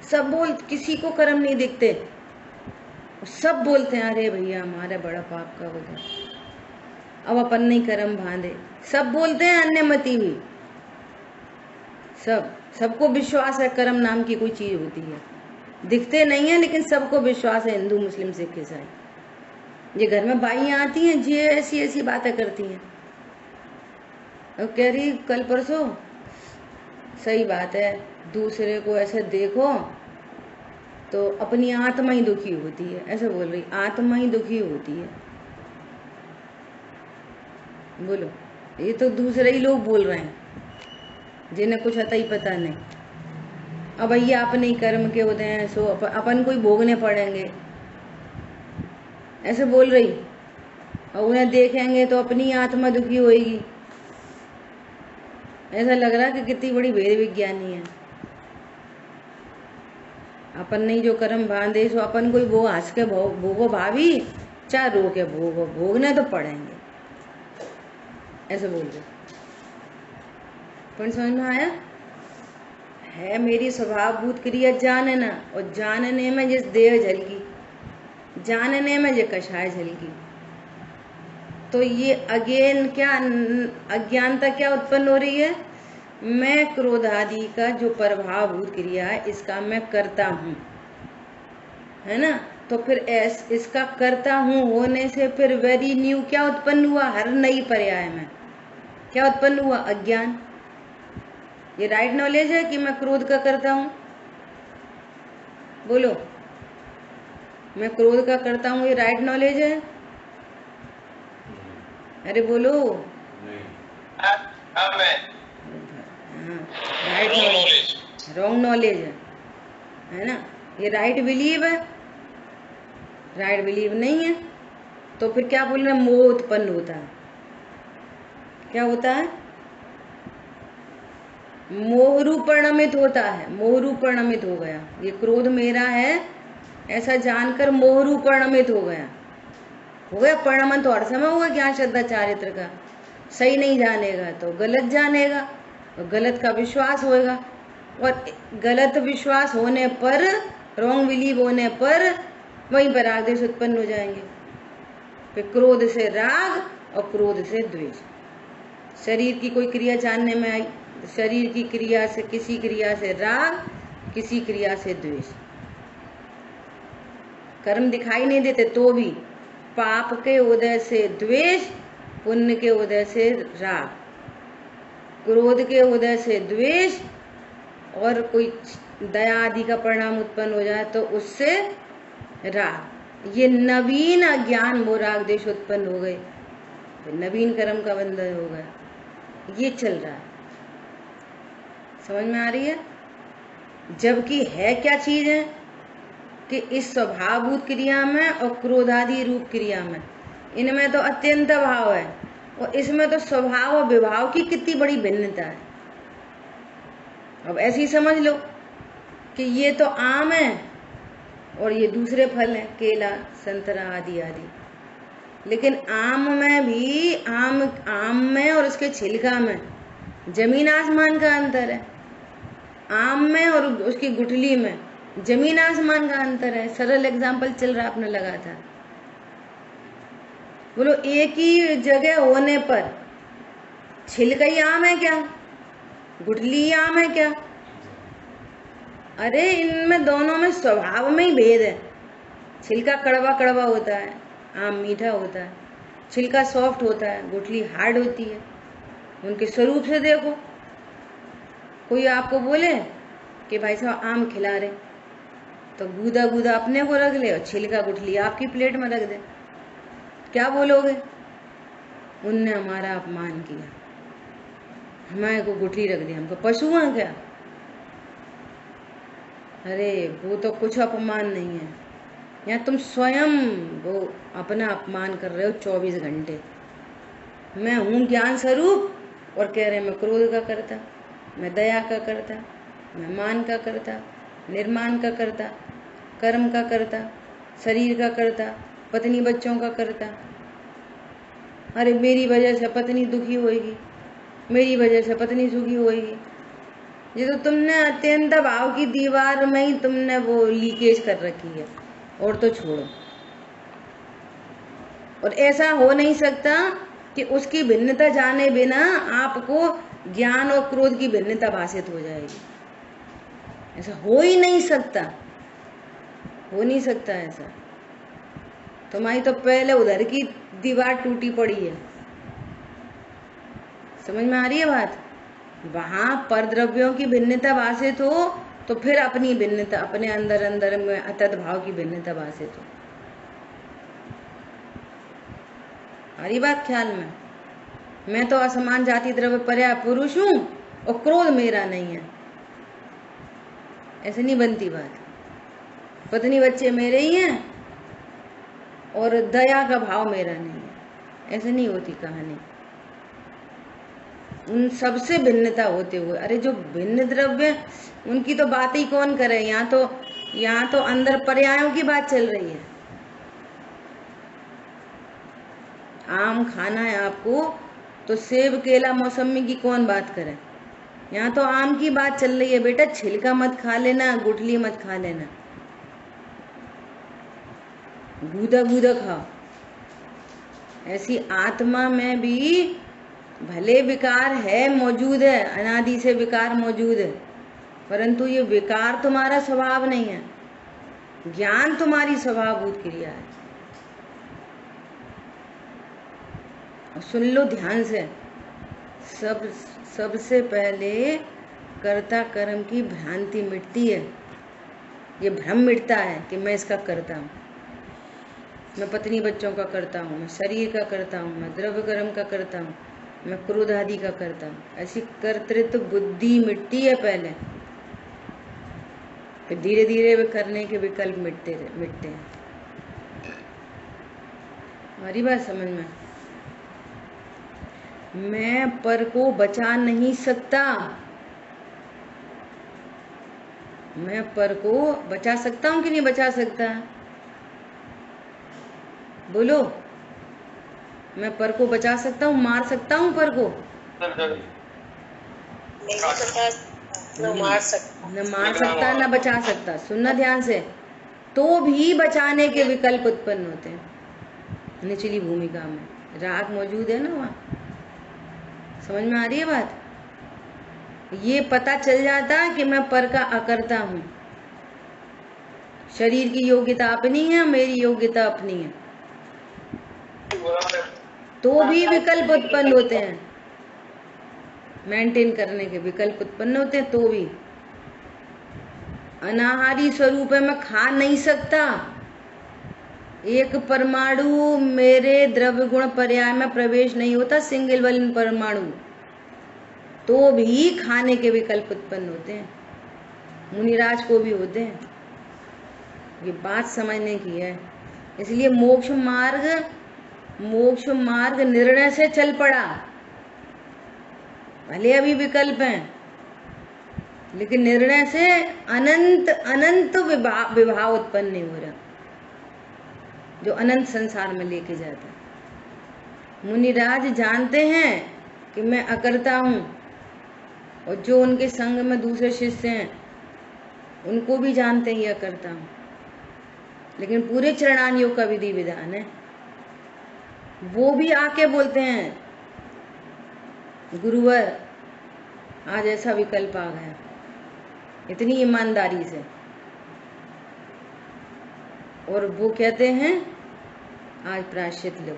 सब किसी को कर्म नहीं दिखते, सब बोलते हैं अरे भैया हमारा बड़ा पाप का होता, अब अपन नहीं कर्म बांधे। सब बोलते हैं, अन्यमति भी, सबको विश्वास है कर्म नाम की कोई चीज होती है। दिखते नहीं है लेकिन सबको विश्वास है, हिंदू मुस्लिम सिख ईसाई। ये घर में बाइयां आती हैं, जी ऐसी ऐसी बातें करती हैं, अब कह रही कल परसों सही बात है, दूसरे को ऐसे देखो तो अपनी आत्मा ही दुखी होती है, ऐसे बोल रही, आत्मा ही दुखी होती है। बोलो, ये तो दूसरे ही लोग बोल रहे हैं जिन्हें कुछ आता ही पता नहीं। अब भैया अपने ही कर्म के होते हैं, सो अपन को ही भोगने पड़ेंगे, ऐसे बोल रही। और उन्हें देखेंगे तो अपनी आत्मा दुखी होएगी। ऐसा लग रहा है कि कितनी बड़ी वेद विज्ञानी है। अपन नहीं जो कर्म बांधे सो अपन कोई वो हंस के भोगो भाभी, चाहे रो के भोगो, भोगने तो पड़ेंगे, ऐसे बोल रहे। पर समझ में आया? है मेरी स्वभावभूत क्रिया जानना, और जानने में जिस देह झलकी, जानने में जो कषाय झलकी, तो ये अगेन क्या अज्ञानता क्या उत्पन्न हो रही है? मैं क्रोध आदि का जो प्रभावभूत क्रिया है इसका मैं करता हूँ, है ना। तो फिर इसका करता हूँ होने से फिर वेरी न्यू क्या उत्पन्न हुआ? हर नई पर्याय में क्या उत्पन्न हुआ? अज्ञान। ये राइट नॉलेज है कि मैं क्रोध का करता हूँ? बोलो, मैं क्रोध का करता हूँ, ये राइट नॉलेज है? अरे बोलो। राइट नॉलेज, रॉन्ग नॉलेज है ना। ये राइट बिलीव है? राइट बिलीव नहीं है। तो फिर क्या बोल रहे हैं? मोह उत्पन्न होता है। क्या होता है? मोह रूप परिणमित होता है, मोह रूप परिणमित हो गया। ये क्रोध मेरा है ऐसा जानकर मोह रूप परिणमित हो गया। परिणमन तो हर समय हुआ ज्ञान श्रद्धा चारित्र का। सही नहीं जानेगा तो गलत जानेगा, और गलत का विश्वास होएगा, और गलत विश्वास होने पर, रॉन्ग बिलीव होने पर वहीं पर राग द्वेष उत्पन्न हो जाएंगे। फिर क्रोध से राग और क्रोध से द्वेष। शरीर की कोई क्रिया जानने में आई, शरीर की क्रिया से, किसी क्रिया से राग, किसी क्रिया से द्वेष। कर्म दिखाई नहीं देते तो भी पाप के उदय से द्वेष, पुण्य के उदय से राग, क्रोध के उदय से द्वेष, और कोई दया आदि का परिणाम उत्पन्न हो जाए तो उससे राग। ये नवीन अज्ञान मोह देश उत्पन्न हो गए, नवीन कर्म का बंधन हो गया। ये चल रहा है, समझ में आ रही है? जबकि है क्या चीज है कि इस स्वभावभूत क्रिया में और क्रोधादि रूप क्रिया में, इनमें तो अत्यंत भाव है, और इसमें तो स्वभाव और विभाव की कितनी बड़ी भिन्नता है। अब ऐसे ही समझ लो कि ये तो आम है और ये दूसरे फल हैं, केला, संतरा आदि आदि। लेकिन आम में भी, आम में और उसके छिलका में जमीन आसमान का अंतर है। आम में और उसकी गुठली में जमीन आसमान का अंतर है। सरल एग्जाम्पल चल रहा, आपने लगा था। बोलो, एक ही जगह होने पर छिलका ही आम है क्या, गुठली ही आम है क्या? अरे इनमें दोनों में स्वभाव में ही भेद है। छिलका कड़वा कड़वा होता है, आम मीठा होता है। छिलका सॉफ्ट होता है, गुठली हार्ड होती है। उनके स्वरूप से देखो। कोई आपको बोले कि भाई साहब आम खिला रहे, तो गूदा गूदा अपने को रख ले और छिलका गुठली आपकी प्लेट में रख दे, क्या बोलोगे? उनने हमारा अपमान किया, हमारे को गुठली रख दी, हमको पशु हैं क्या? अरे वो तो कुछ अपमान नहीं है, यहाँ तुम स्वयं वो अपना अपमान कर रहे हो 24 घंटे। मैं हूँ ज्ञान स्वरूप और कह रहे मैं क्रोध का करता, मैं दया का करता, मैं मान का करता, निर्माण का करता, कर्म का करता, शरीर का करता, पत्नी बच्चों का करता। अरे मेरी वजह से पत्नी दुखी होएगी, मेरी वजह से पत्नी सुखी होएगी। ये तो तुमने अत्यंत भाव की दीवार में ही तुमने वो लीकेज कर रखी है, और तो छोड़ो। और ऐसा हो नहीं सकता कि उसकी भिन्नता जाने बिना आपको ज्ञान और क्रोध की भिन्नता भाषित हो जाएगी। ऐसा हो ही नहीं सकता, हो नहीं सकता ऐसा। तुम्हारी तो पहले उधर की दीवार टूटी पड़ी है, समझ में आ रही है बात? वहां पर द्रव्यों की भिन्नता भाषित हो तो फिर अपनी भिन्नता, अपने अंदर अंदर में अतत भाव की भिन्नता भाषित हो। आ रही बात ख्याल में? मैं तो असमान जाति द्रव्य पर्याय पुरुष हूं और क्रोध मेरा नहीं है, ऐसे नहीं बनती बात। पत्नी बच्चे मेरे ही हैं और दया का भाव मेरा नहीं है, ऐसे नहीं होती कहानी। उन सबसे भिन्नता होते हुए, अरे जो भिन्न द्रव्य उनकी तो बात ही कौन करे। यहाँ तो अंदर पर्यायों की बात चल रही है। आम खाना है आपको तो सेब, केला, मौसमी की कौन बात करे? यहाँ तो आम की बात चल रही है। बेटा छिलका मत खा लेना, गुठली मत खा लेना, गूदा गूदा खाओ। ऐसी आत्मा में भी भले विकार है, मौजूद है, अनादि से विकार मौजूद है, परंतु ये विकार तुम्हारा स्वभाव नहीं है, ज्ञान तुम्हारी स्वभावभूत क्रिया है। और सुन लो ध्यान से, सबसे पहले कर्ता कर्म की भ्रांति मिटती है। ये भ्रम मिटता है कि मैं इसका करता हूँ, मैं पत्नी बच्चों का करता हूँ, मैं शरीर का करता हूँ, मैं द्रव्य कर्म का करता हूँ, मैं क्रोध आदि का करता हूँ। ऐसी कर्तृत्व बुद्धि मिटती है पहले, फिर धीरे धीरे वे करने के विकल्प मिटते हैं। हमारी बात समझ में? मैं पर को बचा नहीं सकता। मैं पर को बचा सकता हूं कि नहीं बचा सकता? बोलो। मैं पर को बचा सकता हूँ, मार सकता हूँ पर को? नहीं बचा, न मार सकता, न मार सकता, न बचा सकता। सुनना ध्यान से। तो भी बचाने के विकल्प उत्पन्न होते हैं निचली भूमिका में। राग मौजूद है ना वहाँ। समझ में आ रही है बात? ये पता चल जाता है कि मैं पर का अकर्ता हूँ। शरीर की योग्यता अपनी है, मेरी योग्यता अपनी है, तो भी विकल्प उत्पन्न होते हैं। मेंटेन करने के विकल्प उत्पन्न होते हैं तो भी। अनाहारी स्वरूप है, मैं खा नहीं सकता। एक परमाणु मेरे द्रव्य गुण पर्याय में प्रवेश नहीं होता, सिंगल वलन परमाणु, तो भी खाने के विकल्प उत्पन्न होते हैं। मुनिराज को भी होते हैं। ये बात समझने की है। इसलिए मोक्ष मार्ग निर्णय से चल पड़ा। भले अभी विकल्प हैं, लेकिन निर्णय से अनंत अनंत विभाव उत्पन्न नहीं हो रहा, जो अनंत संसार में लेके जाता है। मुनिराज जानते हैं कि मैं अकर्ता हूं, और जो उनके संग में दूसरे शिष्य हैं उनको भी जानते ही अकर्ता हूं, लेकिन पूरे चरणान योग का विधि विधान है। वो भी आके बोलते हैं, गुरुवर आज ऐसा विकल्प आ गया, इतनी ईमानदारी से। और वो कहते हैं आज प्रायश्चित लो।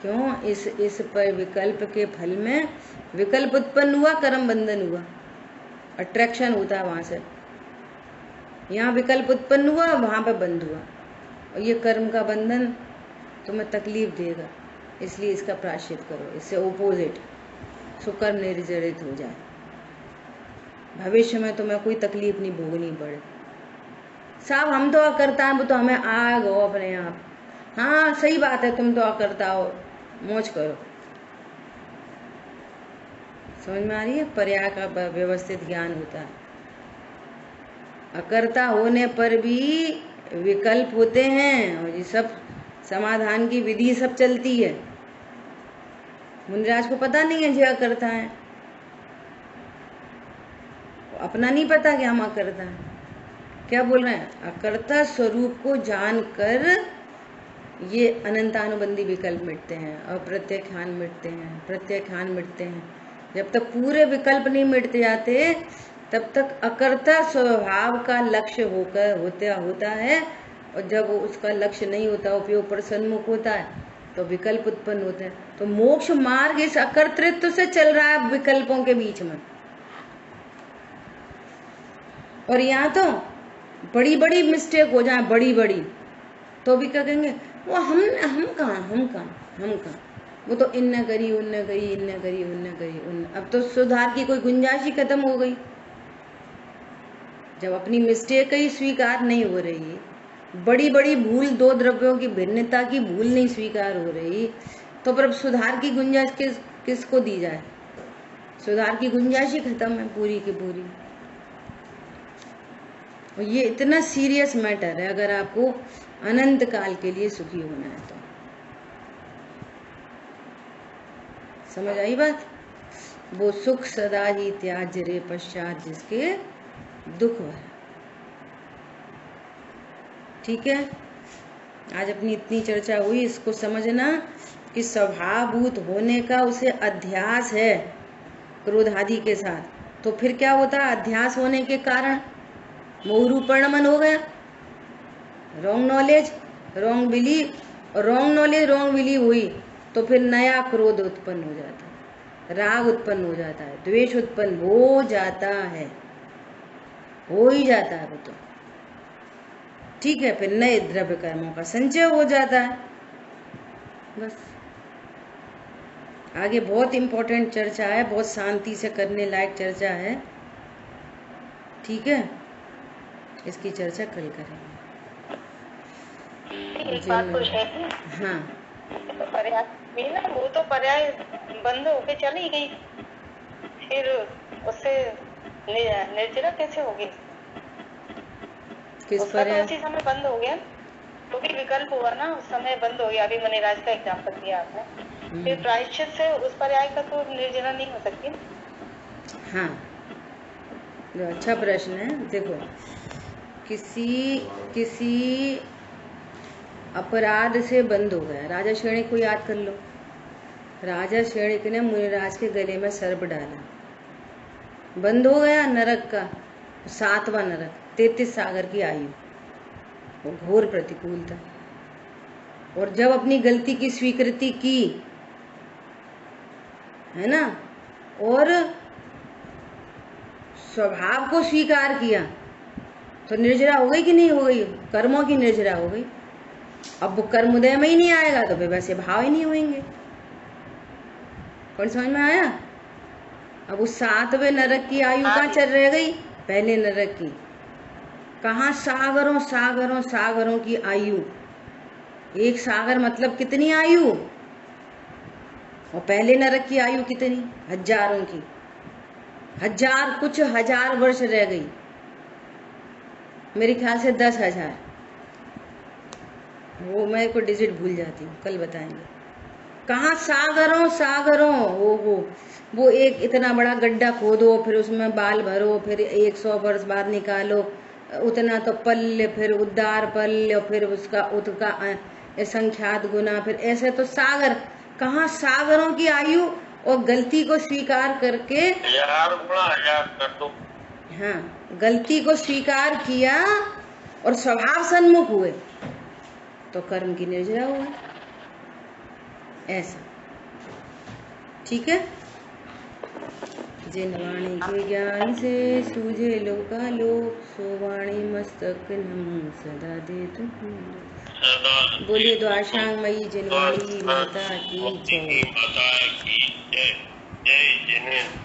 क्यों? इस पर विकल्प के फल में विकल्प उत्पन्न हुआ, कर्म बंधन हुआ, अट्रैक्शन होता है वहां से। यहाँ विकल्प उत्पन्न हुआ, वहां पे बंध हुआ, और ये कर्म का बंधन तुम्हें तकलीफ देगा, इसलिए इसका प्रायश्चित करो। इससे ओपोजिट सुकर्म निर्जरित हो जाए, भविष्य में तुम्हें कोई तकलीफ नहीं भोगनी पड़े। साहब हम तो अकर्ता हैं, वो तो हमें आ गो अपने आप। हाँ सही बात है, तुम तो अकर्ता हो, मौज करो। समझ में आ रही है? पर्याय का व्यवस्थित ज्ञान होता है। अकर्ता होने पर भी विकल्प होते हैं, और ये सब समाधान की विधि सब चलती है। मुनिराज को पता नहीं है जो अकर्ता है, अपना नहीं पता कि हम अकर्ता हैं। क्या बोल रहे हैं? अकर्ता स्वरूप को जानकर ये अनंतानुबंधी विकल्प मिटते हैं, अप्रत्यख्यान मिटते हैं, प्रत्यख्यान मिटते हैं। जब तक पूरे विकल्प नहीं मिट जाते तब तक अकर्ता स्वभाव का लक्ष्य होता है, और जब उसका लक्ष्य नहीं होता, उपयोग पर सन्मुख होता है, तो विकल्प उत्पन्न होते हैं। तो मोक्ष मार्ग इस अकर्तृत्व से चल रहा है विकल्पों के बीच में। और यहाँ तो बड़ी बड़ी मिस्टेक हो जाए, बड़ी बड़ी, तो भी क्या कहेंगे, वो हम कहाँ, वो तो इन्न करी उन्न करी, इन्न करी उन्न करी उन्न। अब तो सुधार की कोई गुंजाइश ही खत्म हो गई। जब अपनी मिस्टेक ही स्वीकार नहीं हो रही, बड़ी बड़ी भूल, दो द्रव्यों की भिन्नता की भूल नहीं स्वीकार हो रही, तो पर सुधार की गुंजाइश किसको दी जाए? सुधार की गुंजाइश ही खत्म है पूरी की पूरी। और ये इतना सीरियस मैटर है अगर आपको अनंत काल के लिए सुखी होना है तो। समझ आई बात? वो सुख सदा ही त्याज्य रे पश्चात जिसके दुख है। ठीक है, आज अपनी इतनी चर्चा हुई, इसको समझना कि स्वभावभूत होने का उसे अध्यास है क्रोध आदि के साथ। तो फिर क्या होता है? अध्यास होने के कारण मोहरूपणमन हो गया, रॉन्ग नॉलेज, रॉन्ग बिलीव, और रॉन्ग नॉलेज रॉन्ग बिलीव हुई तो फिर नया क्रोध उत्पन्न हो जाता है, राग उत्पन्न हो जाता है, द्वेष उत्पन्न हो जाता है, हो ही जाता है वो तो। ठीक है, फिर नए द्रव्य कर्मों का संचय हो जाता है। बस आगे बहुत इंपॉर्टेंट चर्चा है, बहुत शांति से करने लायक चर्चा है। ठीक है, इसकी चर्चा कल करेंगे। एक बात पूछ रही थी। हाँ, पर्याय में ना, वो तो पर्याय बंद होके चली गई, फिर उससे निर्जरा कैसे होगी? किस उसका तो पर्याय? उसी समय बंद हो गया। तो भी विकल्प हुआ ना, उस समय बंद हो गया। अभी मुनिराज का एग्जाम्पल दिया आपने, फिर प्रायश्चित से उस पर्याय का तो निर्जरा नहीं हो सकती। हाँ, अच्छा प्रश्न है। देखो, किसी अपराध से बंद हो गया। राजा श्रेणिक को याद कर लो। राजा श्रेणिक ने मुनिराज के गले में सर्प डाला, बंद हो गया नरक का 7वां नरक, 33 सागर की आयु, वो घोर प्रतिकूल था। और जब अपनी गलती की स्वीकृति की, है ना, और स्वभाव को स्वीकार किया, तो निर्जरा हो गई कि नहीं हो गई? कर्मों की निर्जरा हो गई। अब वो कर्मोदय में ही नहीं आएगा तो फिर वैसे भाव ही नहीं होंगे। कौन समझ में आया? अब उस 7वें नरक की आयु कहाँ चल रह गई? पहले नरक की। कहाँ? सागरों सागरों सागरों की आयु। एक सागर मतलब कितनी आयु? और पहले नरक की आयु कितनी? हजारों की। कुछ हजार वर्ष रह गई, मेरे ख्याल से 10,000। वो मैं को डिजिट भूल जाती हूँ, कल बताएंगे। कहाँ? सागरों सागरों। वो एक इतना बड़ा गड्ढा खोदो, फिर उसमें बाल भरो, फिर 100 वर्ष बाद निकालो, उतना तो पल्य, फिर उद्धार पल्य, फिर उसका संख्यात गुना, फिर ऐसे तो सागर। कहाँ? सागरों की आयु। और गलती को स्वीकार करके 1000 गुणा 1000 कर दो। हाँ, गलती को स्वीकार किया और स्वभाव सन्मुख हुए तो कर्म की निर्जरा हुआ। ऐसा ठीक है। जिन वाणी के ज्ञान से सूझे लोकालोक, सो वाणी मस्तक नमो सदा दे तुम। बोलिए द्वारशांगमयी जिनवाणी माता की जय। जय। जय जिनेन्द्र।